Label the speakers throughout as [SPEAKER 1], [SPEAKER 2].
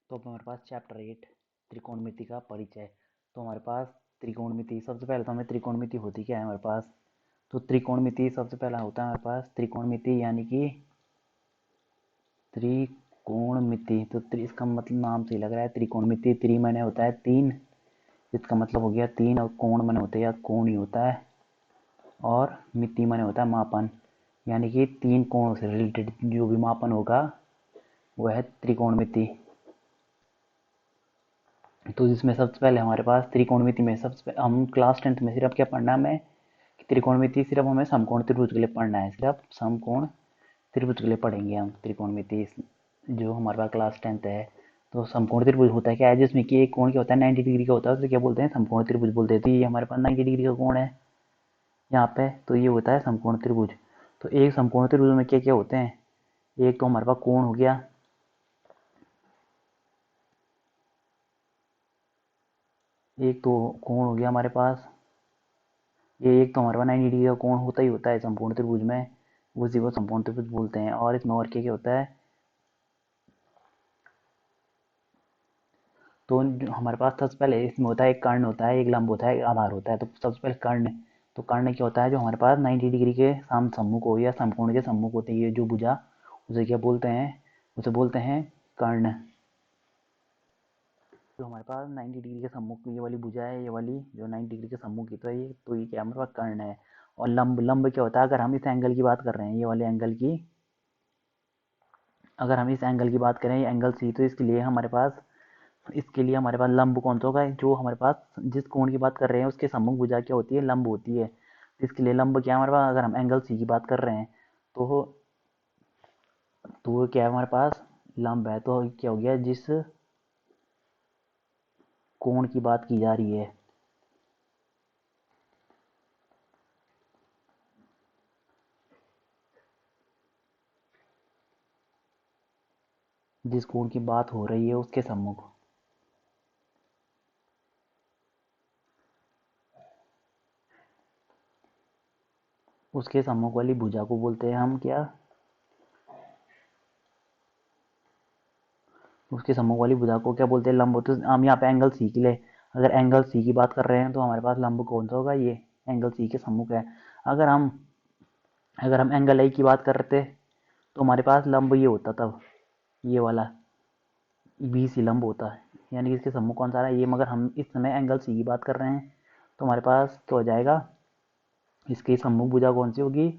[SPEAKER 1] तो अब हमारे पास चैप्टर 8 त्रिकोणमिति का परिचय। तो हमारे पास त्रिकोणमिति, सबसे पहले तो हमें त्रिकोणमिति होती क्या है हमारे पास। तो त्रिकोणमिति सबसे पहला होता है हमारे पास त्रिकोणमिति यानी कि त्रिकोणमिति। तो इसका मतलब नाम से ही लग रहा है त्रिकोणमिति। त्रि माने होता है तीन, इसका मतलब हो गया तीन, और कोण माने होते हैं कोण ही होता है, और मिति माने होता है मापन, यानी कि तीन कोणों से रिलेटेड जो भी मापन होगा वह है त्रिकोणमिति। तो इसमें सबसे पहले हमारे पास त्रिकोणमिति में सबसे हम क्लास 10th में सिर्फ क्या पढ़ना है हमें कि त्रिकोणमिति सिर्फ हमें समकोण त्रिभुज के लिए पढ़ना है, सिर्फ समकोण त्रिभुज के लिए पढ़ेंगे हम त्रिकोणमिति जो हमारे पास क्लास 10th है। तो समकोण त्रिभुज होता है क्या है, जिसमें कि एक कोण क्या होता है 90 डिग्री का होता है, उसे क्या बोलते हैं समकोण त्रिभुज बोलते हैं। तो ये हमारे पास 90 डिग्री का कोण है यहाँ पे, तो ये होता है समकोण त्रिभुज। तो एक समकोण त्रिभुज में क्या क्या होते हैं, एक तो हमारे पास कोण हो गया, एक तो कोण हो गया हमारे पास, ये एक तो हमारे पास 90 डिग्री का कोण होता ही होता है समकोण त्रिभुज में, उसी को समकोण त्रिभुज बोलते हैं। और इसमें और क्या क्या होता है, तो हमारे पास सबसे पहले इसमें होता है एक कर्ण होता है, एक लंब होता है, एक आधार होता है। तो सबसे पहले कर्ण, तो कर्ण क्या होता है, जो हमारे पास 90 डिग्री के सम्मुख हो या समकोण के सम्मुख होते हैं ये जो भुजा, उसे क्या बोलते हैं, उसे बोलते हैं कर्ण। तो हमारे पास 90 डिग्री के सम्मुख ये वाली भुजा है, ये वाली जो 90 डिग्री के सम्मुख की, तो ये क्या हमारे पास कर्ण है। और लंब, लंब क्या होता है, अगर हम इस एंगल की बात कर रहे हैं, ये वाले एंगल की, अगर हम इस एंगल की बात करें ये एंगल सी, तो इसके लिए हमारे पास लंब कौन सा होगा, जो हमारे पास जिस कोण की बात कर रहे हैं उसके सम्मुख भुजा क्या होती है, लंब होती है। तो इसके लिए लंब क्या है हमारे पास, अगर हम एंगल सी की बात कर रहे हैं तो वो क्या है हमारे पास लंब है। तो क्या हो गया, जिस कोण की बात की जा रही है, जिस कोण की बात हो रही है उसके सम्मुख, उसके सम्मुख वाली भुजा को बोलते हैं हम क्या, उसके सम्मुख वाली भुजा को क्या बोलते हैं, लंब। तो हम यहाँ पे एंगल सी के लिए, अगर एंगल सी की बात कर रहे हैं तो हमारे पास लंब कौन सा होगा, ये एंगल सी के सम्मुख है। अगर हम अगर हम एंगल ए की बात कर रहे थे तो हमारे पास लंब ये होता, तब ये वाला बी सी लंब होता है, यानी कि इसके सम्मुख कौन सा है ये। मगर हम इस समय एंगल सी की बात कर रहे हैं तो हमारे पास क्या हो जाएगा, इसकी सम्मुख भुजा कौन सी होगी,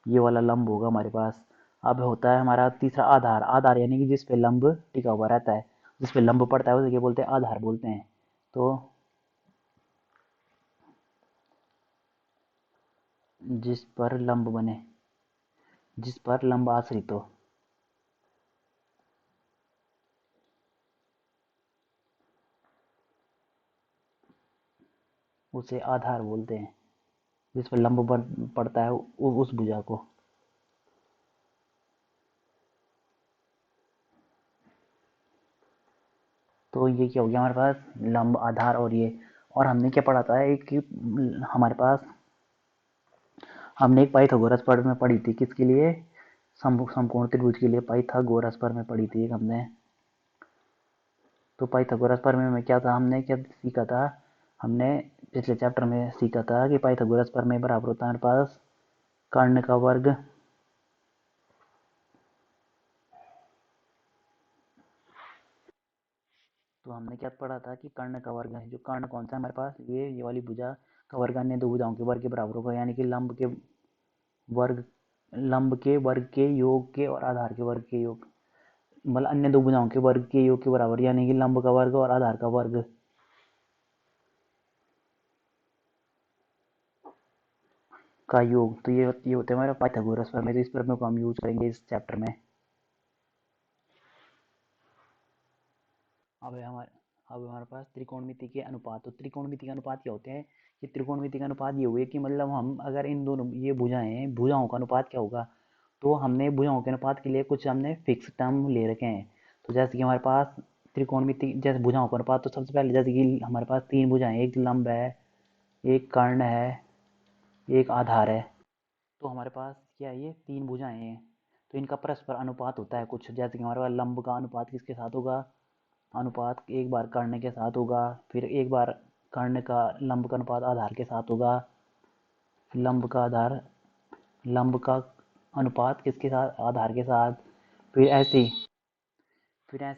[SPEAKER 1] ये वाला लंब होगा हमारे पास। अब होता है हमारा तीसरा आधार। आधार यानी कि जिस पे लंब टिका हुआ रहता है, जिस पे लंब पड़ता है उसे क्या बोलते हैं, आधार बोलते हैं। तो जिस पर लंब बने, जिस पर लंब आश्रित हो, उसे आधार बोलते हैं। जिस पर लंब पड़ता है उस भुजा को। तो ये क्या हो गया हमारे पास लंब, आधार और ये। और हमने क्या पढ़ा था, एक हमारे पास हमने एक पाइथागोरस पर में पढ़ी थी, किसके लिए, समकोण त्रिभुज के लिए पाइथागोरस पर में पढ़ी थी एक हमने। तो पाइथागोरस पर में क्या था, हमने क्या सीखा था, हमने पिछले चैप्टर में सीखा था कि पाइथागोरस पर में बराबर होता है हमारे पास कर्ण का वर्ग, तो हमने क्या पढ़ा था कि कर्ण का वर्ग है, जो कर्ण कौन सा है हमारे पास, ये वाली भुजा का वर्ग अन्य दो भुजाओं के वर्ग के बराबर होगा, यानी कि वर्ग लंब के वर्ग के योग के और आधार के वर्ग के योग, मतलब अन्य दो भुजाओं के वर्ग के योग के बराबर, यानी कि लंब का वर्ग और आधार का वर्ग का योग। तो ये होते हैं हमारे पाइथागोरस प्रमेय। तो इस प्रमेय को हम यूज करेंगे इस चैप्टर में। अब है हमारे अब हमारे पास त्रिकोणमिति के अनुपात। तो त्रिकोणमिति के अनुपात क्या होते हैं, कि त्रिकोणमिति का अनुपात ये हुए कि मतलब हम अगर इन दोनों ये भुजाएं, भुजाओं का अनुपात क्या होगा, तो हमने भुजाओं के अनुपात के लिए कुछ हमने फिक्स टर्म ले रखे हैं। तो जैसे कि हमारे पास त्रिकोणमिति जैसे भुजाओं का अनुपात, तो सबसे पहले जैसे कि हमारे पास तीन भुजाएं, एक लंब है, एक कर्ण है, एक आधार है। तो हमारे पास क्या है, ये तीन भुजाएं हैं, तो इनका परस्पर अनुपात होता है कुछ। जैसे कि हमारे पास लंब का अनुपात किसके साथ होगा, अनुपात एक बार कर्ण के साथ होगा, फिर एक बार कर्ण का लंब का अनुपात आधार के साथ होगा, फिर लंब का अनुपात किसके साथ, आधार के साथ, फिर ऐसे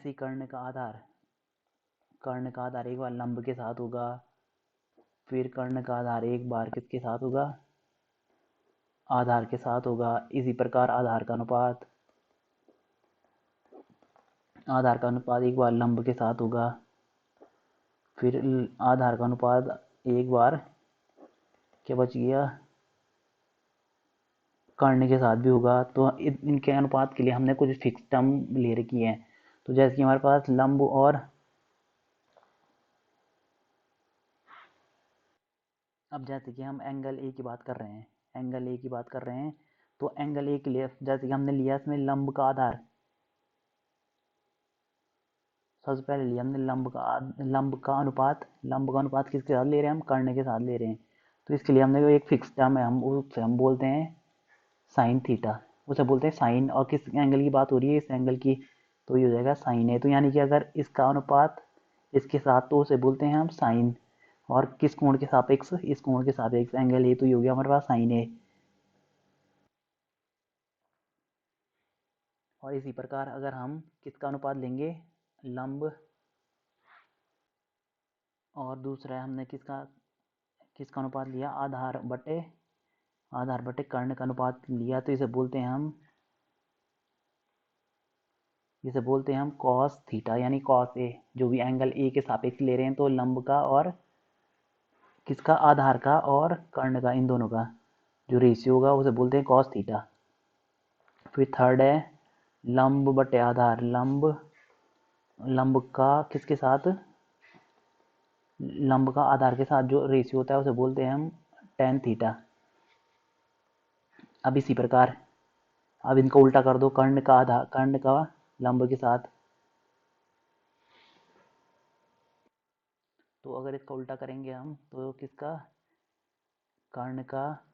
[SPEAKER 1] ही कर्ण का आधार एक बार लंब के साथ होगा, फिर कर्ण का आधार एक बार किसके साथ होगा, आधार के साथ होगा। इसी प्रकार आधार का अनुपात एक बार लंब के साथ होगा, फिर आधार का अनुपात एक बार क्या बच गया, कर्ण के साथ भी होगा। तो इनके अनुपात के लिए हमने कुछ फिक्स टर्म ले रखी है। तो जैसे कि हमारे पास लंब और अब जैसे कि हम एंगल ए की बात कर रहे हैं, तो एंगल ए के लिए जैसे कि हमने लिया इसमें लंब का आधार, सबसे पहले लिया हमने लंब का अनुपात किसके साथ ले रहे हैं, हम कर्ण के साथ ले रहे हैं। तो इसके लिए हमने एक फिक्स टर्म है, हम बोलते हैं साइन थीटा, उसे बोलते हैं साइन। और किस एंगल की बात हो रही है, इस एंगल की, तो ये हो जाएगा साइन है। तो यानी कि अगर इसका अनुपात इसके साथ, तो उसे बोलते हैं हम साइन। और किस कोण के सापेक्ष, इस कोण के सापेक्ष एंगल ए, तो ये हो गया हमारे पास साइन ए। और इसी प्रकार अगर हम किसका अनुपात लेंगे, लंब, और दूसरा हमने किसका किसका अनुपात लिया, आधार बटे कर्ण का अनुपात लिया, तो इसे बोलते हैं हम कॉस थीटा, यानी कॉस ए। जो भी एंगल ए के सापेक्ष ले रहे हैं, तो लंब का और किसका, आधार का और कर्ण का, इन दोनों का जो रेशियो होगा उसे बोलते हैं कॉस थीटा। फिर थर्ड है लंब बटे आधार, लंब का किसके साथ, लंब का आधार के साथ जो रेशियो होता है उसे बोलते हैं हम टेन थीटा। अब इसी प्रकार अब इनको उल्टा कर दो, कर्ण का लंब के साथ, तो अगर इसका उल्टा करेंगे हम, तो किसका, कर्ण का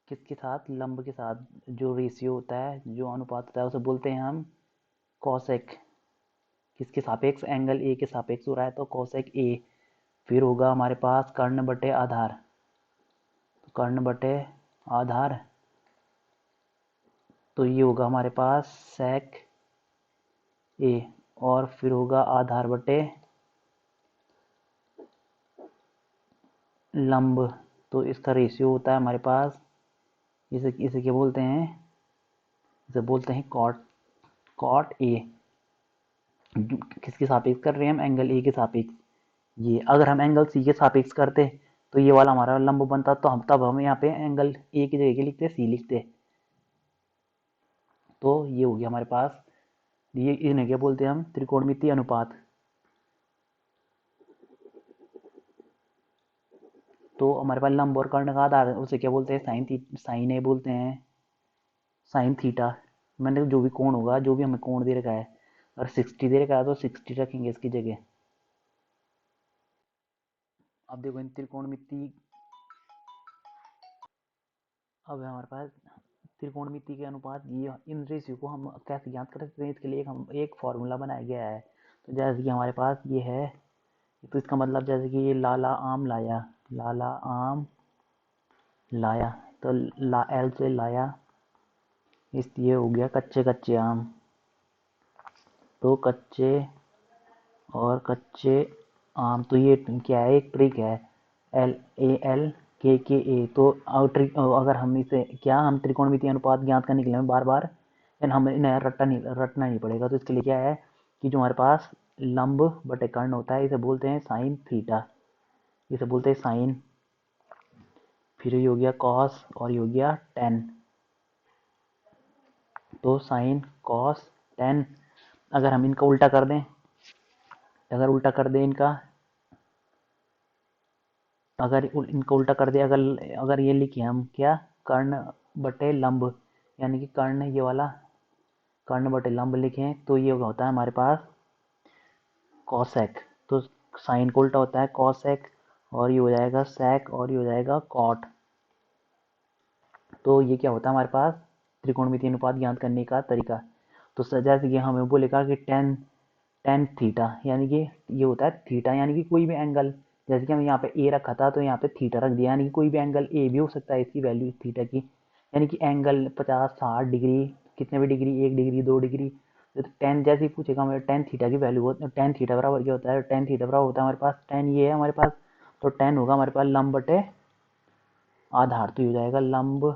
[SPEAKER 1] किसके साथ, लंब के साथ जो रेशियो होता है, जो अनुपात होता है, उसे बोलते हैं हम कॉसेक। किसके सापेक्ष, एंगल ए के सापेक्ष हो रहा है, तो कॉसेक ए। फिर होगा हमारे पास कर्ण बटे आधार, तो कर्ण बटे आधार, तो ये होगा हमारे पास सेक ए। और फिर होगा आधार बटे लंब, तो इसका रेशियो होता है हमारे पास, इसे इसे क्या बोलते हैं, इसे बोलते हैं कॉट ए। किसके सापेक्ष कर रहे हैं हम, एंगल ए के सापेक्ष। ये अगर हम एंगल सी के सापेक्ष करते, तो ये वाला हमारा लंब बनता, तो हम यहाँ पे एंगल ए की जगह लिखते, सी लिखते। तो ये हो गया हमारे पास, ये इन्हें क्या बोलते हैं हम, त्रिकोणमितीय अनुपात। तो हमारे पास लंब और कर्ण का आधार, उसे क्या बोलते हैं, साइन ए बोलते हैं, साइन थीटा। मैंने जो भी कोण होगा, जो भी हमें कोण दे रखा है, अगर 60 दे रखा है तो 60 रखेंगे इसकी जगह। अब देखो इन त्रिकोणमिति, अब हमारे पास त्रिकोणमिति के अनुपात, ये इन रेशियो को हम कैसे ज्ञात कर सकते हैं, इसके लिए एक फॉर्मूला बनाया गया है। तो जैसे कि हमारे पास ये है, तो इसका मतलब जैसे कि ये लाला आम लाया, तो एल से लाया, इस ये हो गया कच्चे कच्चे आम, तो कच्चे आम, तो ये क्या है, एक ट्रिक है, LAL KKA। तो ट्रिक, अगर हम इसे हम त्रिकोणमितीय अनुपात ज्ञात करने के लिए बार बार हमें नया रटना नहीं पड़ेगा। तो इसके लिए क्या है कि जो हमारे पास लंब बटे कर्ण होता है, इसे बोलते हैं साइन थीटा, इसे बोलते हैं साइन। फिर ये हो गया कॉस, और ये हो गया टेन, तो साइन कॉस टेन। अगर हम इनका उल्टा कर दें, इनका, अगर ये लिखे हम क्या, कर्ण बटे लंब, यानी कि कर्ण ये वाला कर्ण बटे लंब लिखें, तो ये होता है हमारे पास कॉसेक। तो साइन को उल्टा होता है कॉसेक, और ये हो जाएगा सेक, और ये हो जाएगा कॉट। तो ये क्या होता है हमारे पास त्रिकोणमितीय अनुपात ज्ञात करने का तरीका। तो जैसे कि हमें बोलेगा कि टेन थीटा, यानी कि ये होता है थीटा, यानी कि कोई भी एंगल, जैसे कि हम यहाँ पे ए रखा था तो यहाँ पे थीटा रख दिया, यानी कि कोई भी एंगल ए भी हो सकता है इसकी वैल्यू थीटा की, यानी कि एंगल 50 60 डिग्री, कितने भी डिग्री, 1 डिग्री 2 डिग्री, तो टेन जैसे ही पूछेगा हमारे टेन थीटा की वैल्यू हो, टेन थीटा बराबर क्या होता है, टेन थीटा बराबर होता है हमारे पास, टेन ये है हमारे पास, तो टेन होगा हमारे पास लंब बटे आधार, तो ये हो जाएगा लंब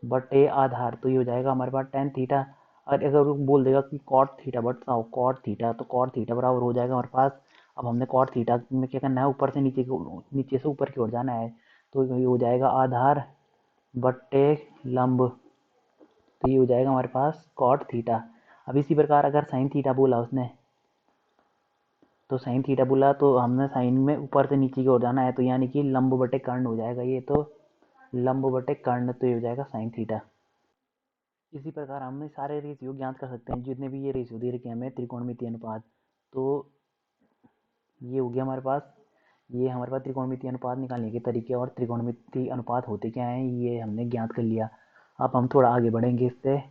[SPEAKER 1] बटे आधार, तो ये हो जाएगा हमारे पास टेन थीटा। अगर वो बोल देगा कि कॉट थीटा बताओ, कॉट थीटा, तो कॉट थीटा बराबर हो जाएगा हमारे पास, अब हमने कॉट थीटा में क्या करना है, ऊपर से नीचे नीचे से ऊपर की ओर जाना है, तो ये हो जाएगा आधार बटे लंब, तो ये हो जाएगा हमारे पास कॉट थीटा। अब इसी प्रकार अगर साइन थीटा बोला उसने, तो साइन थीटा बोला तो हमने साइन में ऊपर से नीचे की ओर जाना है, तो यानी कि लंब बटे कर्ण हो जाएगा ये, तो लंब बटे कर्ण, तो ये हो जाएगा साइन थीटा। इसी प्रकार हम सारे रेशियो ज्ञात कर सकते हैं, जितने भी ये रेशियो दे रखे हैं हमें त्रिकोणमितीय अनुपात, तो ये हो गया हमारे पास, ये हमारे पास त्रिकोणमितीय अनुपात निकालने के तरीके और त्रिकोणमितीय अनुपात होते क्या हैं ये हमने ज्ञात कर लिया। अब हम थोड़ा आगे बढ़ेंगे इससे।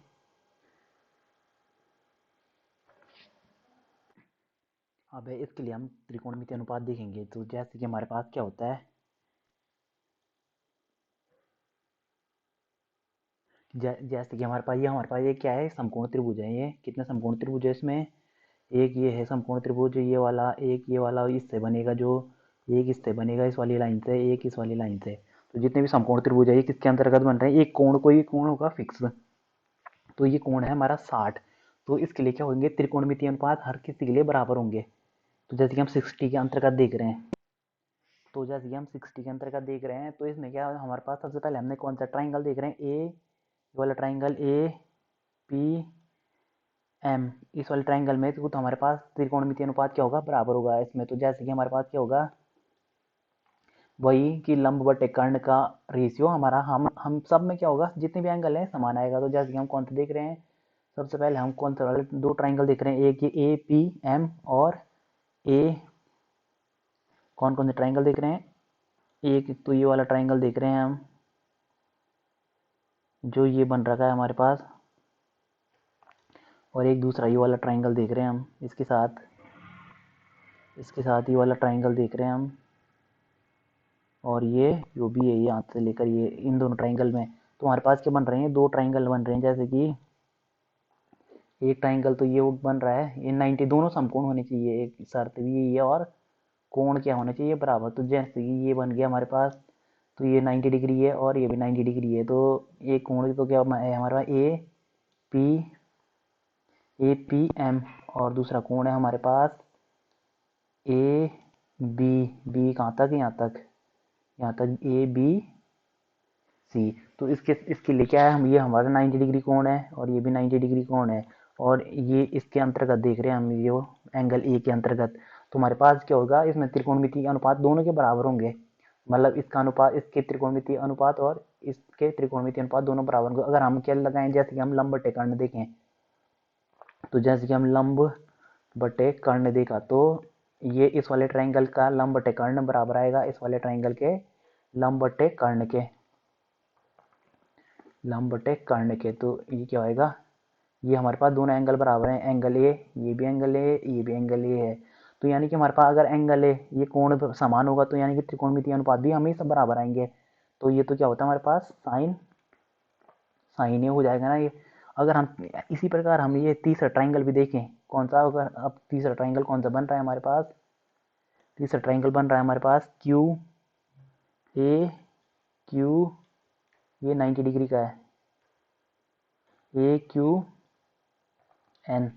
[SPEAKER 1] अब इसके लिए हम त्रिकोणमितीय अनुपात देखेंगे, तो जैसे कि हमारे पास क्या होता है, जैसे कि हमारे पास ये क्या है, समकोण त्रिभुज है, ये कितने समकोण त्रिभुज है इसमें, एक ये है समकोण त्रिभुज, ये वाला, एक ये वाला इससे बनेगा, जो एक इससे बनेगा इस वाली लाइन से, एक इस वाली लाइन से, तो जितने भी समकोण त्रिभुज है ये किसके अंतर्गत बन रहे हैं, एक कोण, कोई कोण होगा फिक्स, तो ये कोण है हमारा 60, तो इसके लिए क्या होंगे, त्रिकोणमितीय अनुपात हर किसी के लिए बराबर होंगे, तो जैसे कि हम 60 के अंतर्गत देख रहे हैं, तो जैसे कि हम 60 के अंतर्गत देख रहे हैं, तो इसमें क्या हमारे पास सबसे पहले हमने कौन सा ट्राइंगल देख रहे हैं, ए वाला ट्राइंगल, ए पी एम, इस वाले ट्राइंगल में तो हमारे पास त्रिकोणमितीय अनुपात क्या होगा, बराबर होगा इसमें, तो जैसे कि हमारे पास क्या होगा, वही कि लंब बटे कर्ण का रेशियो हमारा, हम सब में क्या होगा, जितने भी एंगल है समान आएगा, तो जैसे कि हम कौन से देख रहे हैं, सबसे पहले हम कौन सा वाले दो ट्राइंगल देख रहे हैं, एक ये ए पी एम और ए, कौन कौन से ट्राइंगल देख रहे हैं, एक तो ये वाला ट्राइंगल देख रहे हैं हम, जो ये बन रखा है हमारे पास, और एक दूसरा ये वाला ट्राइंगल देख रहे हैं हम, इसके साथ ये वाला ट्राइंगल देख रहे हैं हम, और ये जो भी है यहाँ से लेकर ये इन दोनों ट्राइंगल में, तो हमारे पास क्या बन रहे हैं, दो ट्राइंगल बन रहे हैं, जैसे कि एक ट्राइंगल तो ये वो बन रहा है, ये 90 दोनों समकोण होने चाहिए, एक शर्त भी यही है, और कोण क्या होना चाहिए, बराबर, तो जैसे कि ये बन गया हमारे पास, तो ये 90 डिग्री है और ये भी 90 डिग्री है, तो एक कोण तो क्या है हमारे पास, पी ए पी एम, और दूसरा कोण है हमारे पास ए बी, बी कहाँ तक, यहाँ तक ए बी सी, तो इसके लिए क्या है, हम ये हमारा 90 डिग्री कोण है और ये भी 90 डिग्री कोण है, और ये इसके अंतर्गत देख रहे हैं हम, ये एंगल ए के अंतर्गत, तो हमारे पास क्या होगा, इसमें त्रिकोणमितीय अनुपात दोनों के बराबर होंगे, मतलब इसका अनुपात, इसके त्रिकोणमितीय अनुपात और इसके त्रिकोणमितीय अनुपात दोनों बराबर होंगे। अगर हम क्या लगाएं, जैसे कि हम लंब बटे कर्ण देखें, तो जैसे कि हम लंब बटे कर्ण देखा, तो ये इस वाले ट्राइंगल का लंब बटे कर्ण बराबर आएगा इस वाले ट्राइंगल के लंब बटे कर्ण के, लंब बटे कर्ण के, तो ये क्या होएगा, ये हमारे पास दोनों एंगल बराबर हैं, एंगल ए, ये भी एंगल ए, ये भी एंगल ए है, तो यानी कि हमारे पास अगर एंगल ए, ये कोण समान होगा, तो यानी कि त्रिकोणमितीय अनुपात भी हमेशा बराबर आएंगे, तो ये तो क्या होता है हमारे पास साइन, साइन ए हो जाएगा ना ये। अगर हम इसी प्रकार हम ये तीसरा ट्राइंगल भी देखें, कौन सा, अगर अब तीसरा ट्राइंगल कौन सा बन रहा है हमारे पास, तीसरा ट्राइंगल बन रहा है हमारे पास क्यू ए क्यू, ये 90 डिग्री का है, ए क्यू एन,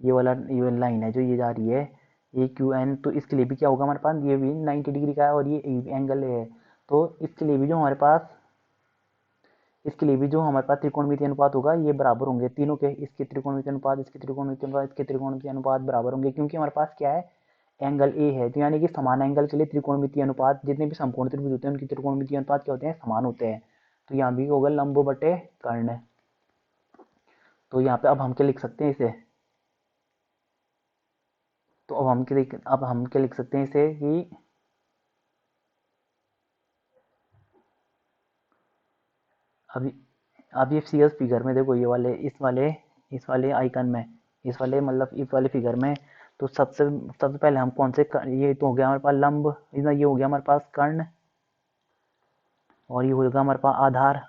[SPEAKER 1] ये लाइन है जो ये जा रही है ए क्यू एन, तो इसके लिए भी क्या होगा हमारे पास, ये भी 90 डिग्री का है और ये एंगल है, तो इसके लिए भी जो हमारे पास, इसके लिए भी जो हमारे पास त्रिकोणमितीय अनुपात होगा ये बराबर होंगे तीनों के, इसके त्रिकोणमितीय अनुपात, इसके त्रिकोणमितीय अनुपात, इसके त्रिकोणमितीय अनुपात बराबर होंगे, क्योंकि हमारे पास क्या है, एंगल ए है, तो यानी कि समान एंगल के लिए त्रिकोणमितीय अनुपात, जितने भी समकोण त्रिभुज होते हैं उनके त्रिकोणमितीय अनुपात क्या होते हैं, समान होते हैं, तो यहाँ भी होगा लंब बटे कर्ण, तो यहाँ पे अब हम क्या लिख सकते हैं इसे, तो अब हम क्या लिख सकते हैं इसे कि अभी अब ये सी एस फिगर में देखो, ये वाले इस वाले आइकन में, इस वाले मतलब इस वाले फिगर में। तो सबसे सबसे पहले हम कौन से ये तो हो गया हमारे पास लंब, ये हो गया हमारे पास कर्ण, और ये होगा हमारे पास आधार।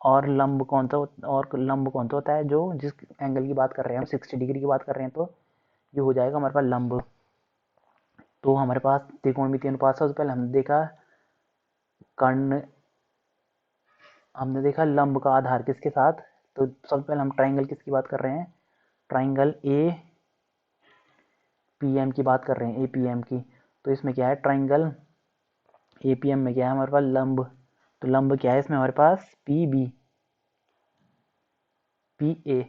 [SPEAKER 1] और लंब कौन सा और लंब कौन सा होता है, जो जिस एंगल की बात कर रहे हैं हम 60 डिग्री की बात कर रहे हैं, तो ये हो जाएगा हमारे पास लंब। तो हमारे पास त्रिकोणमितीय अनुपात, सबसे पहले हमने देखा कर्ण, हमने देखा लंब का आधार किसके साथ। तो सबसे पहले हम ट्राइंगल किसकी बात कर रहे हैं, ट्राइंगल ए पी एम की बात कर रहे हैं, ए पी एम की। तो इसमें क्या है, ट्राइंगल ए पी एम में क्या है हमारे पास लंब। तो लंब क्या है इसमें हमारे पास पी बी पी ए।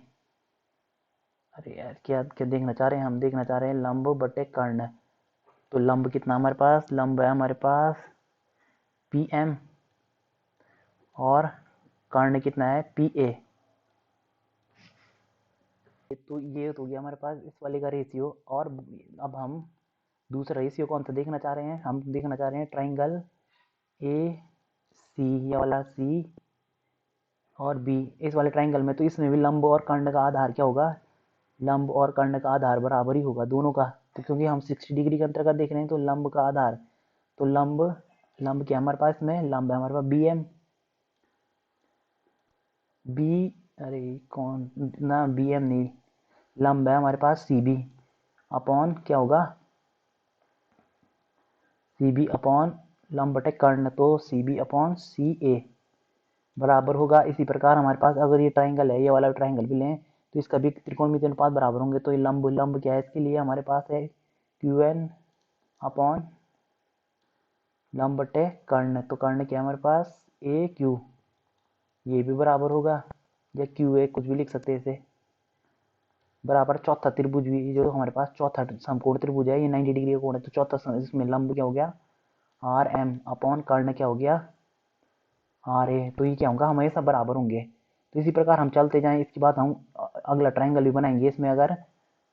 [SPEAKER 1] अरे यार क्या क्या देखना चाह रहे हैं, हम देखना चाह रहे हैं लंब बटे कर्ण। तो लंब कितना हमारे पास, लंब है हमारे पास पी एम, और कर्ण कितना है पी ए। तो ये तो गया हमारे पास इस वाले का रेशियो। और अब हम दूसरा रेशियो कौन सा देखना चाह रहे हैं, हम देखना चाह रहे हैं ट्राइंगल ए सी, ये वाला सी और बी, इस वाले ट्राइंगल में। तो इसमें भी लंब और कर्ण का आधार क्या होगा, लंब और कर्ण का आधार बराबर ही होगा दोनों का। तो क्योंकि हम 60 डिग्री के अंतर्गत देख रहे हैं, तो लंब का आधार, तो लंब लंब क्या हमारे पास में, लंब है हमारे पास बी एम बी, अरे कौन ना बी एम नहीं, लंब है हमारे पास सी बी अपॉन क्या होगा, सी बी अपॉन लंब बटे कर्ण, तो सी बी अपॉन सी ए बराबर होगा। इसी प्रकार हमारे पास अगर ये ट्राइंगल है, ये वाला ट्राइंगल भी लें, तो इसका भी त्रिकोणमितीय अनुपात बराबर होंगे। तो ये लंब लंब क्या है इसके लिए हमारे पास है क्यू एन अपॉन लंब बटे कर्ण। तो कर्ण क्या है हमारे पास ए क्यू, ये भी बराबर होगा, या क्यू ए कुछ भी लिख सकते हैं इसे, बराबर चौथा त्रिभुज भी, जो हमारे पास चौथा समकोण त्रिभुज है, ये 90 डिग्री का कोण है, तो चौथा इसमें लंब क्या हो गया आर एम अपॉन कर्ण क्या हो गया आर ए। तो ये क्या होगा, हमेशा बराबर होंगे। तो इसी प्रकार हम चलते जाएं, इसके बाद हम अगला ट्राइंगल भी बनाएंगे इसमें, अगर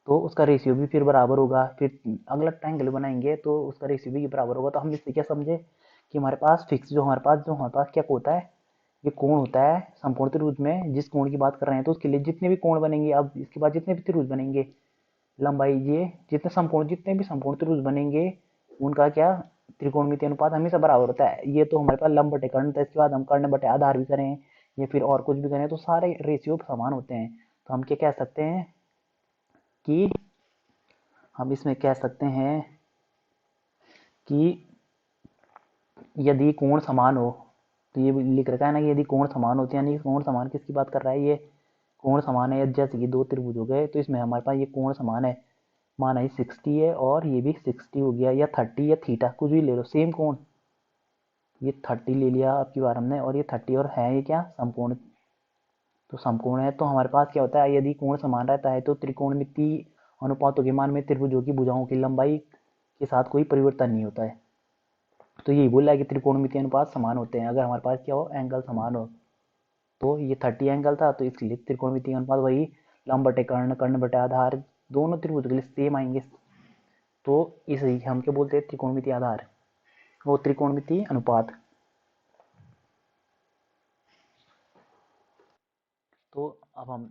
[SPEAKER 1] तो उसका रेशियो भी फिर बराबर होगा। फिर अगला ट्राइंगल बनाएंगे तो उसका रेशियो भी बराबर होगा। तो हम इससे क्या समझे कि हमारे पास फिक्स जो हमारे पास क्या होता है, ये कोण होता है समकोण त्रिभुज में, जिस कोण की बात कर रहे हैं तो उसके लिए जितने भी कोण बनेंगे, अब इसके बाद जितने भी त्रिभुज बनेंगे, लंबाई ये जितने भी समकोण त्रिभुज बनेंगे, उनका क्या त्रिकोणमितीय अनुपात हमेशा बराबर होता है। ये तो हमारे पास लंब बटे कर्ण था, इसके बाद हम कर्ण बटे आधार भी करें या फिर और कुछ भी करें, तो सारे रेशियो समान होते हैं। तो हम क्या कह सकते हैं कि हम इसमें कह सकते हैं कि यदि कोण समान हो, तो ये लिख रखा है ना कि यदि कोण समान होते हैं, यानी कोण समान किसकी बात कर रहा है, ये कोण समान है। जैसे कि दो त्रिभुज हो गए, तो इसमें हमारे पास ये कोण समान है, माना ये 60 है और ये भी 60 हो गया, या 30 या थीटा कुछ भी ले लो, सेम कोण। ये 30 ले लिया आपकी बार हमने, और ये 30 और है ये क्या समकोण, तो समकोण है। तो हमारे पास क्या होता है, यदि कोण समान रहता है तो त्रिकोणमितीय अनुपातों के मान में त्रिभुजों की भुजाओं की लंबाई के साथ कोई परिवर्तन नहीं होता है। तो यही बोला है कि त्रिकोणमितीय अनुपात समान होते हैं अगर हमारे पास क्या हो, एंगल समान हो। तो ये 30 एंगल था, तो इसलिए त्रिकोणमितीय अनुपात वही लंब बटे कर्ण, कर्ण बटे आधार, दोनों त्रिभुज के लिए सेम आएंगे। तो इसे हम क्या बोलते हैं, त्रिकोणमितीय आधार, वो त्रिकोणमितीय अनुपात। तो अब हम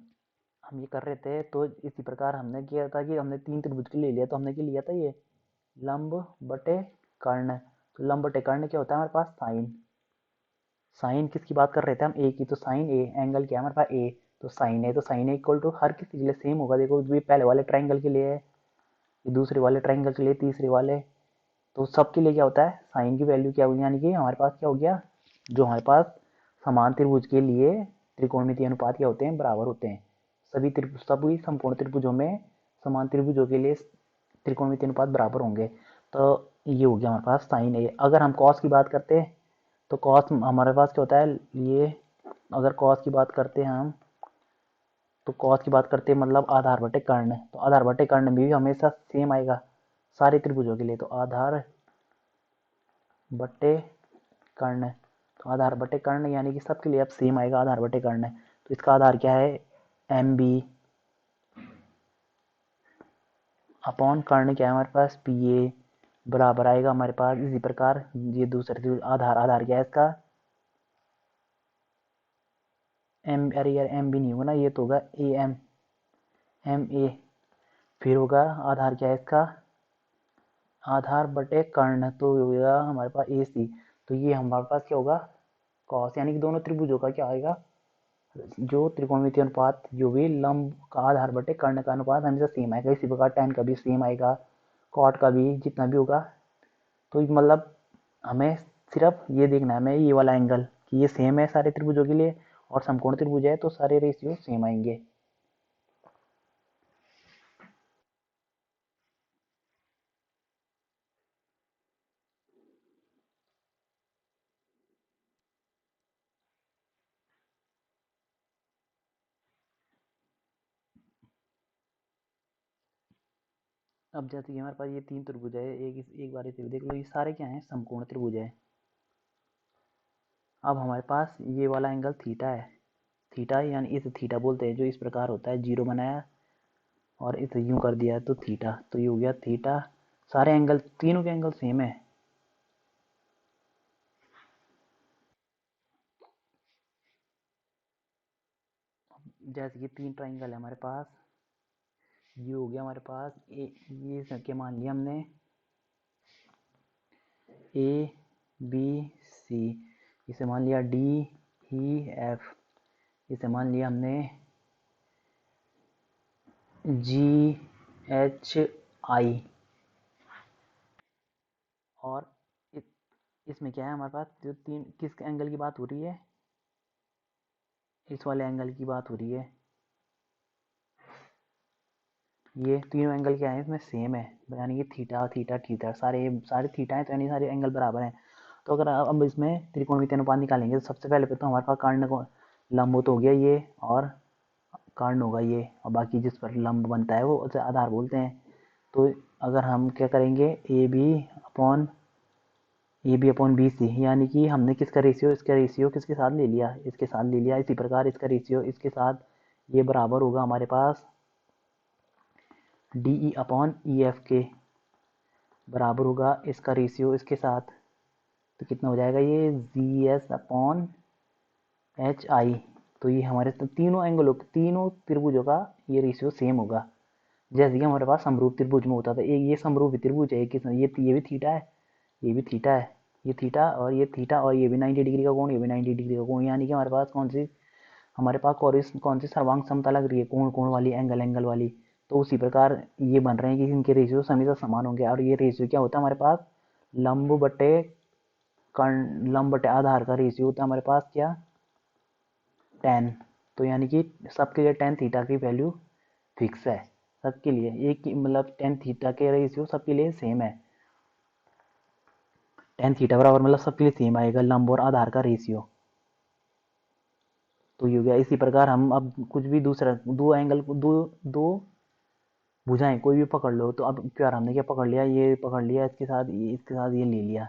[SPEAKER 1] ये कर रहे थे, तो इसी प्रकार हमने किया था कि हमने तीन त्रिभुज के ले लिया, तो हमने क्या लिया था, ये लंब बटे कर्ण। तो लंब बटे कर्ण क्या होता है हमारे पास साइन, साइन किसकी बात कर रहे थे हम, ए की। तो साइन ए, एंगल क्या है हमारे पास ए, तो साइन ए, तो साइन ए इक्वल टू हर किसी के लिए सेम होगा। देखो ये पहले वाले ट्राइंगल के लिए है, ये दूसरे वाले ट्राइंगल के लिए, तीसरे वाले, तो सबके लिए क्या होता है, साइन की वैल्यू क्या होगी, यानी कि हमारे पास क्या हो गया, जो हमारे पास समान त्रिभुज के लिए त्रिकोणमितीय अनुपात क्या होते हैं, बराबर होते हैं। सभी समकोण त्रिभुजों में समान त्रिभुजों के लिए त्रिकोणमितीय अनुपात बराबर होंगे। तो ये हो गया हमारे पास साइन ए। अगर हम कॉस की बात करते हैं, तो कॉस हमारे पास क्या होता है, ये अगर कॉस की बात करते हैं हम, तो कॉस की बात करते हैं मतलब आधार बटे कर्ण। तो आधार बटे कर्ण भी हमेशा सेम आएगा सारे त्रिभुजों के लिए। तो आधार बटे कर्ण, तो आधार बटे कर्ण यानी कि सबके लिए अब सेम आएगा आधार बटे कर्ण। तो इसका आधार क्या है, एम बी अपॉन कर्ण क्या है हमारे पास, पी ए बराबर आएगा हमारे पास। इसी प्रकार ये दूसरे आधार, आधार क्या है इसका, एम, अरे यार एम भी नहीं होगा ना, ये तो होगा ए एम, एम ए फिर होगा आधार क्या है इसका, आधार बटे कर्ण, तो होगा हमारे पास ए सी। तो ये हमारे पास क्या होगा, कॉस, यानी कि दोनों त्रिभुजों का क्या आएगा, जो त्रिकोणमितीय अनुपात, जो भी लंब का आधार बटे कर्ण का अनुपात हमेशा सेम आएगा। इसी प्रकार tan का भी सेम आएगा, कॉट का भी, जितना भी होगा। तो मतलब हमें सिर्फ ये देखना है, हमें ये वाला एंगल कि ये सेम है सारे त्रिभुजों के लिए, और समकोण त्रिभुज है तो सारे रेशियो सेम आएंगे। अब जैसे कि हमारे पास ये 3 त्रिभुज है, एक बार इसे देख लो, ये सारे क्या हैं, समकोण त्रिभुज है। अब हमारे पास ये वाला एंगल थीटा है, थीटा यानी इसे थीटा बोलते हैं, जो इस प्रकार होता है, जीरो बनाया और इसे यूं कर दिया तो थीटा, तो ये हो गया थीटा। सारे एंगल, तीनों के एंगल सेम है। जैसे कि 3 ट्राइंगल है हमारे पास, ये हो गया हमारे पास ये संख्या मान लिया हमने ए बी सी, इसे मान लिया डी ई एफ, इसे मान लिया हमने जी एच आई। और इसमें क्या है हमारे पास, जो तीन, किस एंगल की बात हो रही है, इस वाले एंगल की बात हो रही है। ये तीनों एंगल क्या है, इसमें सेम है, यानी कि थीटा थीटा थीटा, सारे सारे थीटा है, तो यानी सारे एंगल बराबर हैं। तो अगर अब इसमें त्रिकोणमितीय अनुपात निकालेंगे, तो सबसे पहले तो हमारे पास कर्ण को लंब तो हो गया ये, और कर्ण होगा ये, और बाकी जिस पर लंब बनता है वो उसे आधार बोलते हैं। तो अगर हम क्या करेंगे, A B upon B C, यानी कि हमने किसका रेशियो, इसका रेशियो किसके साथ ले लिया, इसके साथ ले लिया। इसी प्रकार इसका रेशियो इसके साथ, ये बराबर होगा हमारे पास D E upon E F के, बराबर होगा इसका रेशियो इसके साथ। तो कितना हो जाएगा ये, G S upon H I. तो ये हमारे तो तीनों एंगलों, तीनों त्रिभुजों का ये रेशियो सेम होगा, जैसे कि हमारे पास समरूप त्रिभुज में होता था। एक ये समरूप त्रिभुज है, ये भी थीटा है, ये भी थीटा है, ये थीटा और ये थीटा, और ये भी 90 डिग्री का कोण, ये भी 90 डिग्री का कोण, यानी कि हमारे पास हमारे पास कौन सी सर्वांग समता लग रही है, कोण कोण वाली, एंगल एंगल वाली। तो उसी प्रकार ये बन रहे हैं कि इनके रेशियो हमेशा समान होंगे। और ये रेशियो क्या होता है हमारे पास, लंब बटे कर्ण, लंब बटे आधार का रेशियो होता है हमारे पास क्या, टेन। तो यानी कि सबके लिए टेन थीटा की वैल्यू फिक्स है, सबके लिए एक ही, मतलब टेन थीटा के रेशियो सबके लिए सेम है, टेन थीटा बराबर मतलब सबके लिए सेम आएगा लंब और आधार का रेशियो। तो ये हो गया। इसी प्रकार हम अब कुछ भी दूसरा, दो एंगल, दो दो भुजाएं कोई भी पकड़ लो, तो अब क्या हमने क्या पकड़ लिया, ये पकड़ लिया, इसके साथ ये, इसके साथ ये ले लिया।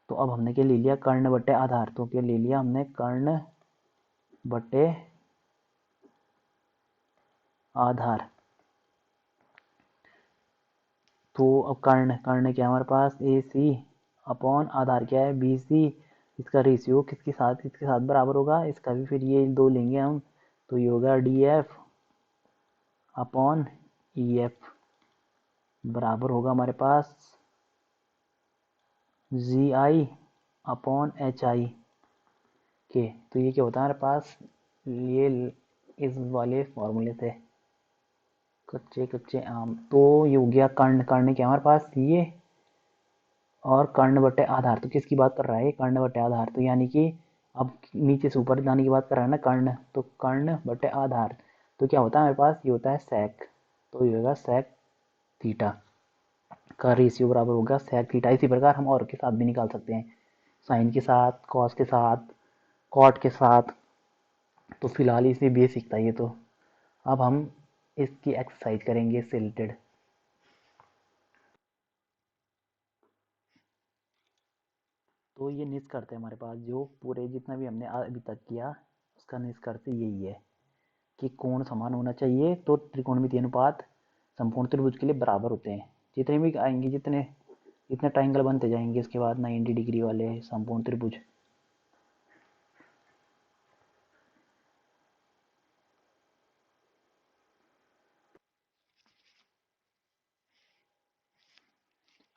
[SPEAKER 1] तो अब हमने क्या ले लिया, कर्ण बटे आधार, तो क्या ले लिया हमने, कर्ण बटे आधार। तो अब कर्ण, कर्ण क्या है हमारे पास, ए सी अपॉन आधार क्या है, बी सी। इसका रेशियो किसके साथ, इसके साथ बराबर होगा, इसका भी फिर ये दो लेंगे हम, तो ये होगा D F upon E F, बराबर होगा हमारे पास जी आई अपॉन एच आई के। तो ये क्या होता है हमारे पास, ये इस वाले फॉर्मूले से, कच्चे कच्चे आम। तो ये हो गया कर्ण, कर्ण क्या हमारे पास ये, और कर्ण बटे आधार, तो किसकी बात कर रहा है, कर्ण बटे आधार, तो यानी कि अब नीचे से ऊपर जाने की बात कर रहा है ना कर्ण, तो कर्ण बटे आधार। तो क्या होता है हमारे पास, ये होता है सेक, तो ये होगा सेक थीटा का रेशियो बराबर होगा सेक थीटा। इसी प्रकार हम और के साथ भी निकाल सकते हैं, साइन के साथ, कॉस के साथ, कॉट के साथ। तो फिलहाल इसे बेसिक था ये। तो अब हम इसकी एक्सरसाइज करेंगे इससे रिलेटेड। तो ये निष्कर्ष है हमारे पास, जो पूरे जितना भी हमने अभी तक किया उसका निष्कर्ष यही है कि कोण समान होना चाहिए, तो त्रिकोणमितीय अनुपात संपूर्ण त्रिभुज के लिए बराबर होते हैं। जितने भी आएंगे, जितने जितने ट्राइंगल बनते जाएंगे इसके बाद 90 डिग्री वाले संपूर्ण त्रिभुज,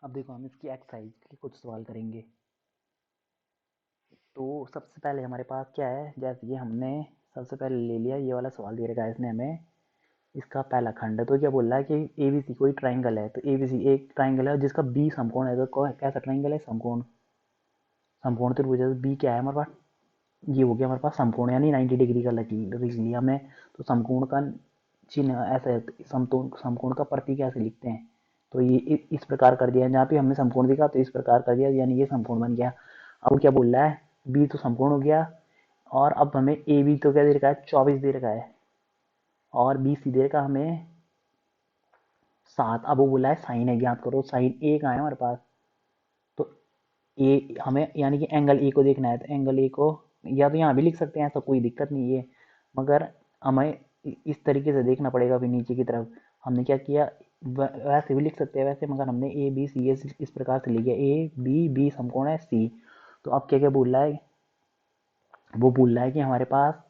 [SPEAKER 1] अब देखो हम इसकी एक्सरसाइज के कुछ सवाल करेंगे। तो सबसे पहले हमारे पास क्या है, जैसे कि हमने सबसे पहले ले लिया ये वाला सवाल दे रखा है इसने हमें, इसका पहला खंड है। तो क्या बोल रहा है कि ABC कोई ट्राइंगल है, तो ABC एक ट्राइंगल है जिसका बी समकोण है। तो कैसा ट्राइंगल है, समकोण। समकोण त्रिभुज है, बी क्या है हमारे पास, ये हो गया हमारे पास समकोण, यानी 90 डिग्री का लिख लिया हमने। तो समकोण का चिन्ह ऐसे, समकोण का प्रतीक ऐसे लिखते हैं। तो ये इस प्रकार कर दिया, जहाँ पे हमने समकोण दिखा तो इस प्रकार कर दिया, यानी ये समकोण बन गया। अब क्या बोल रहा है, बी तो समकोण हो गया, और अब हमें ए बी तो क्या दे रखा है, 24 दे रखा है, और बी सी दे रखा हमें 7। अब वो बोला है साइन है ज्ञात करो, साइन ए कहाँ है हमारे पास, तो ए हमें यानी कि एंगल ए को देखना है, तो एंगल ए को या तो यहाँ भी लिख सकते हैं, ऐसा कोई दिक्कत नहीं है, मगर हमें इस तरीके से देखना पड़ेगा। फिर नीचे की तरफ हमने क्या किया, वैसे भी लिख सकते हैं वैसे, मगर हमने ए बी सी इस प्रकार से लिखा, ए बी, बी समकोण है सी। तो अब क्या क्या बोल रहा है, वो बोल रहा है कि हमारे पास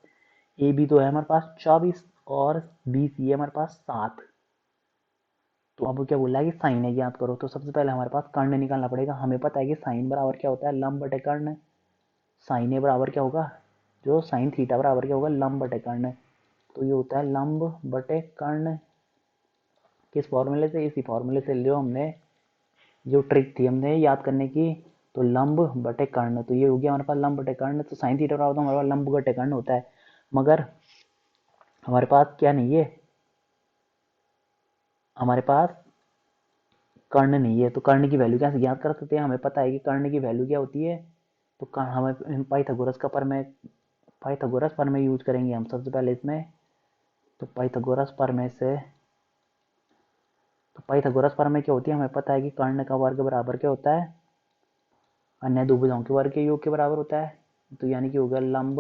[SPEAKER 1] ए बी तो है हमारे पास 24, और बी सी है हमारे पास 7। तो अब वो क्या बोल रहा है कि साइन है ज्ञात करो। तो सबसे पहले हमारे पास कर्ण निकालना पड़ेगा। हमें पता है कि साइन बराबर क्या होता है, लंब बटे कर्ण। साइन ए बराबर क्या होगा, जो साइन थीटा बराबर क्या होगा, लंब बटे कर्ण। तो ये होता है लंब बटे कर्ण, किस फॉर्मूले से, इसी फॉर्मूले से जो हमने, जो ट्रिक थी हमने याद करने की। तो लंब बटे कर्ण, तो ये हो गया हमारे पास लंब बटे कर्ण। तो साइन थीटा बराबर तो हमारे पास लंब बटे कर्ण होता है, मगर हमारे पास क्या नहीं है, हमारे पास कर्ण नहीं है। तो कर्ण की वैल्यू कैसे ज्ञात कर सकते हैं, हमें पता है कि कर्ण की वैल्यू क्या होती है। तो हमें पाइथागोरस का प्रमेय, पाइथागोरस प्रमेय यूज करेंगे हम सबसे पहले इसमें। तो पाइथागोरस प्रमेय से, तो पाइथागोरस प्रमेय क्या होती है, हमें पता है कि कर्ण का वर्ग बराबर क्या होता है, अन्य दो भुजाओं के वर्ग के योग के बराबर होता है। तो यानी कि होगा लंब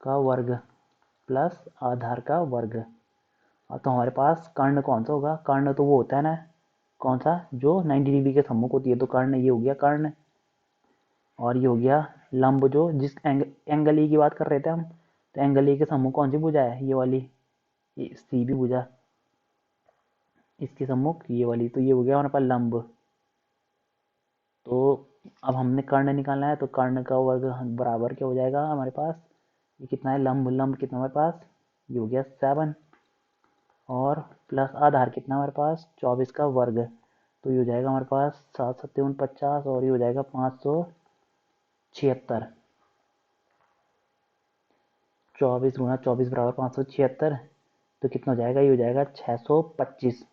[SPEAKER 1] का वर्ग प्लस आधार का वर्ग। तो हमारे पास कर्ण कौन सा होगा, कर्ण तो वो होता है ना, कौन सा, जो 90 डिग्री के सम्मुख होती है। तो कर्ण ये हो गया कर्ण, और ये हो गया लंब, जो जिस एंगल ए की बात कर रहे थे हम। तो एंगल ए के सम्मुख कौन सी भुजा है, ये वाली, ये सी भी भुजा, इसके सम्मुख ये वाली। तो ये हो गया हमारे पास लंब। तो अब हमने कर्ण निकालना है, तो कर्ण का वर्ग बराबर क्या हो जाएगा हमारे पास, ये कितना है, लंब लंब कितना हमारे पास, ये हो गया 7, और प्लस आधार कितना हमारे पास 24 का वर्ग। तो ये हो जाएगा हमारे पास 7 7 49, और ये हो जाएगा 576। 24 × 24 बराबर 576, तो कितना हो जाएगा, ये हो जाएगा 625।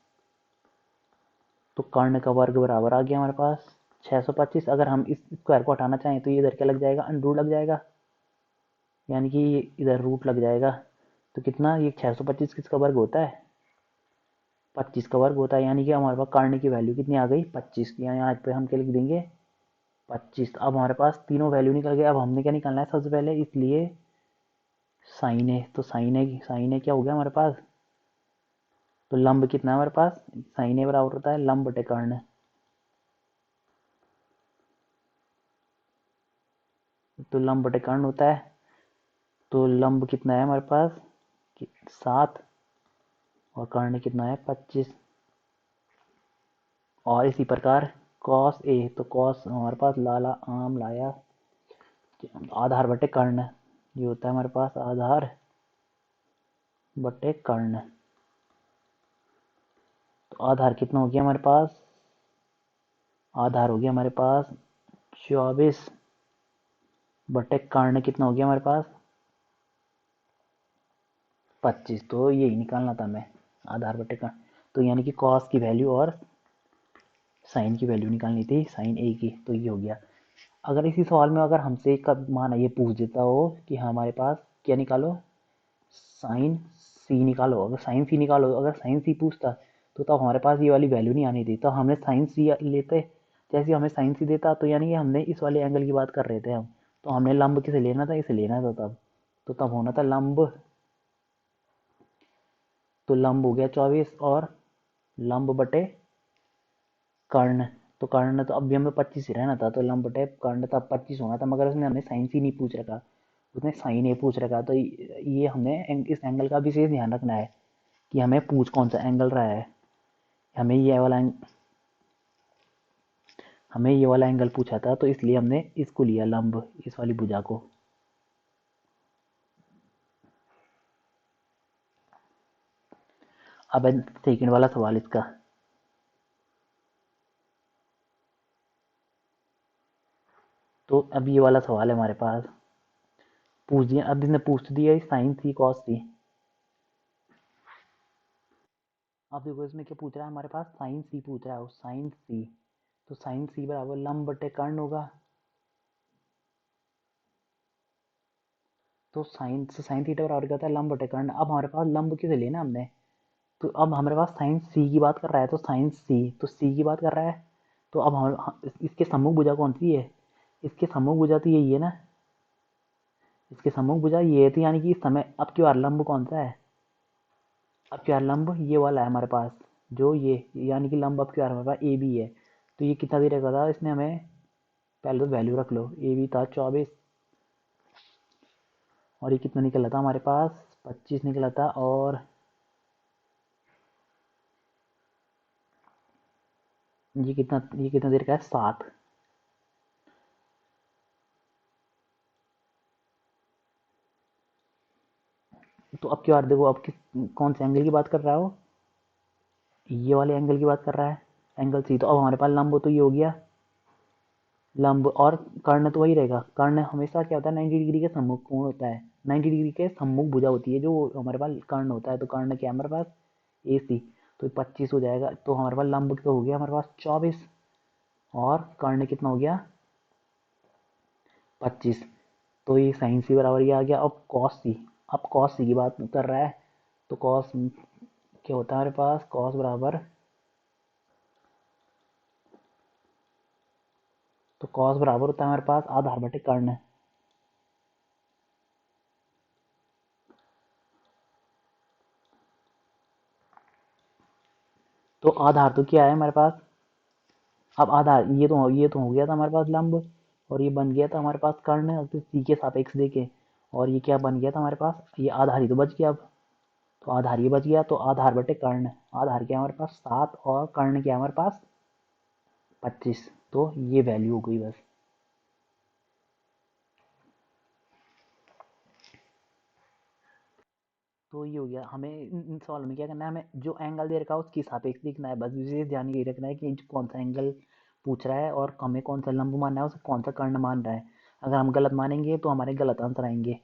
[SPEAKER 1] तो कर्ण का वर्ग बराबर आ गया हमारे पास 625। अगर हम इस स्क्वायर को हटाना चाहें तो ये इधर क्या लग जाएगा, अंडर लग जाएगा, यानी कि इधर रूट लग जाएगा। तो कितना, ये 625 किसका वर्ग होता है, 25 का वर्ग होता है। यानी कि हमारे पास कर्ण की वैल्यू कितनी आ गई, 25 की। यहाँ पे हम क्या लिख देंगे, 25। अब हमारे पास तीनों वैल्यू निकल गए। अब हमने क्या निकालना है सबसे पहले, इसलिए साइन है। तो साइन है क्या हो गया हमारे पास, तो लंब कितना है हमारे पास, साइन ए बराबर होता है लंब बटे कर्ण। तो लंब बटे कर्ण होता है, तो लंब कितना है हमारे पास 7, और कर्ण कितना है 25। और इसी प्रकार कॉस ए, तो कॉस हमारे पास लाला आम लाया, आधार बटे कर्ण, ये होता है हमारे पास आधार बटे कर्ण। तो आधार कितना हो गया हमारे पास, आधार हो गया हमारे पास 24 बटे कर्ण कितना हो गया हमारे पास 25। तो यही निकालना था हमें, आधार बटे कर्ण। तो यानी कि कॉस की वैल्यू और साइन की वैल्यू निकालनी थी, साइन ए की। तो ये हो गया। अगर इसी सवाल में अगर हमसे कब माना ये पूछ देता हो कि हमारे पास क्या निकालो, साइन सी निकालो, अगर साइन सी निकालो, अगर साइन सी पूछता तो तब हमारे पास ये वाली वैल्यू नहीं आनी थी, तो हमने साइन सी लेते। जैसे हमें साइन सी देता तो यानी कि हमने इस वाले एंगल की बात कर रहे थे हम, तो हमने लंब किसे लेना था, इसे लेना था तब। तो तब होना था लंब, तो लंब हो गया 24, और लंब बटे कर्ण। तो कर्ण तो अब भी हमें 25 ही रहना था, तो लंब बटे कर्ण तब 25 होना था, मगर उसने हमें साइन सी नहीं पूछ रखा, उसने साइन ए पूछ रखा। तो ये हमें इस एंगल का विशेष ध्यान रखना है कि हमें पूछ कौन सा एंगल रहा है। हमें ये वाला हमें ये वाला एंगल पूछा था, तो इसलिए हमने इसको लिया लंब, इस वाली भुजा को। अब सेकंड वाला सवाल इसका। तो अब ये वाला सवाल है हमारे पास, पूछ दिया, अब इसने पूछ दिया साइन सी कॉस सी। अब देखो इसमें क्या पूछ रहा है हमारे पास, साइन सी पूछ रहा है, साइन सी, तो साइन सी बराबर लंब बटे कर्ण होगा। तो साइन थीटा बराबर क्या होता है, लंब बटे कर्ण। अब हमारे पास लंब किसे लेना हमने, तो अब हमारे पास साइन सी की बात कर रहा है, तो साइन सी, तो सी की बात कर रहा है, तो अब इसके सम्मुख भुजा कौन सी है, इसके सम्मुख भुजा तो यही है ना, इसके सम्मुख भुजा ये है, तो यानी कि इस समय अब क्यू आर लंब कौन सा है, अब क्यू आर लंब ये वाला है हमारे पास, जो ये, यानी कि लंब अब क्यू आर हमारे पास ए बी है। तो ये कितना दे रखा था इसने हमें, पहले तो वैल्यू रख लो, ए बी था 24, और ये कितना निकला था हमारे पास, 25 निकला था, और ये कितना दे रखा है, 7। तो अब क्यू आर देखो, अब किस कौन से एंगल की बात कर रहा है वो, ये वाले एंगल की बात कर रहा है, एंगल सी। तो अब हमारे पास लंब तो ये हो गया लंब, और कर्ण तो वही रहेगा, कर्ण हमेशा क्या होता है, 90 डिग्री के सम्मुख कोण होता है, 90 डिग्री के सम्मुख भुजा होती है जो हमारे पास कर्ण होता है। तो कर्ण क्या है हमारे पास, ए सी, तो 25 हो जाएगा। तो हमारे पास लंब तो हो गया हमारे पास 24, और कर्ण कितना हो गया 25। तो ये साइन सी बराबर ये आ गया। अब कॉस सी, अब कॉस सी की बात कर रहा है, तो कॉस क्या होता है हमारे पास, कॉस बराबर, तो कॉस बराबर होता है हमारे पास आधार बटे कर्ण। तो आधार तो क्या है हमारे पास, अब आधार ये तो हो गया था हमारे पास लंब, और ये बन गया था हमारे पास कर्ण, अब तो सी के सापेक्ष देके, और ये क्या बन गया था हमारे पास, ये आधार ही तो बच गया अब, तो आधार ये बच गया, तो आधार बटे कर्ण, आधार क्या है हमारे पास 7, और कर्ण क्या है हमारे पास 25। तो ये वैल्यू हो गई बस। तो ये हो गया, हमें इन सवाल में क्या करना है, हमें जो एंगल दे रखा है उसकी सापेक्ष लिखना है, बस विशेष ध्यान ये रखना है कि कौन सा एंगल पूछ रहा है, और हमें कौन सा लंब मानना है, उसे कौन सा कर्ण मान रहा है। अगर हम गलत मानेंगे तो हमारे गलत आंसर आएंगे।